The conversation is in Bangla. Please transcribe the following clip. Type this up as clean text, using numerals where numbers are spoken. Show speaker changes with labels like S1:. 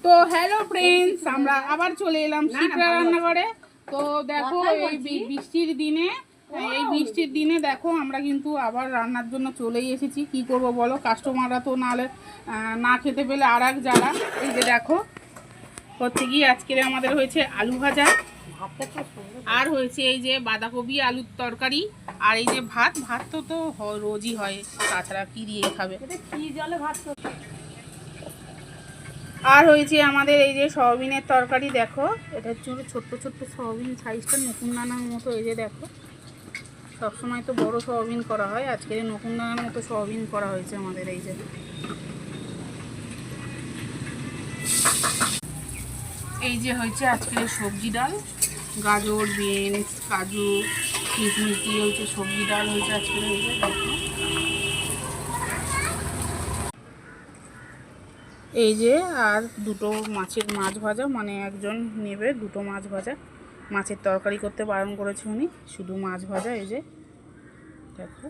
S1: তো হ্যালো ফ্রেন্ডস, আমরা আবার চলে এলাম শিপ্রা রান্নাঘরে। তো দেখো এই বৃষ্টির দিনে দেখো আমরা কিন্তু আবার রান্নার জন্য চলেই এসেছি। কি করব বলো, কাস্টমাররা তো নাহলে না খেতে পেলে আর এক জ্বালা। এই যে দেখো হচ্ছে কি আজকের আমাদের হয়েছে আলু ভাজা, আর হয়েছে এই যে বাঁধাকপি আলুর তরকারি, আর এই যে ভাত তো রোজই হয়, তাছাড়া কি দিয়ে খাবে। আর হয়েছে আমাদের এই যে সয়াবিনের তরকারি। দেখো এটা হচ্ছে ছোট্ট ছোট্ট সয়াবিন, সাইজটা নকুন দানার মতো। এই যে দেখো সবসময় তো বড় সয়াবিন করা হয়, আজকে নকুন দানার মতো সয়াবিন করা হয়েছে আমাদের। এই যে হয়েছে আজকের সবজি ডাল, গাজর, বিনস, কাজু, কিশমিশ দিয়ে হচ্ছে সবজি ডাল হয়েছে আজকের। এই যে দেখো এই যে, আর দুটো মাছ ভাজা, মানে একজন নেবে দুটো মাছ ভাজা। মাছের তরকারি করতে বারণ করেছে উনি, শুধু মাছ ভাজা। এই যে দেখো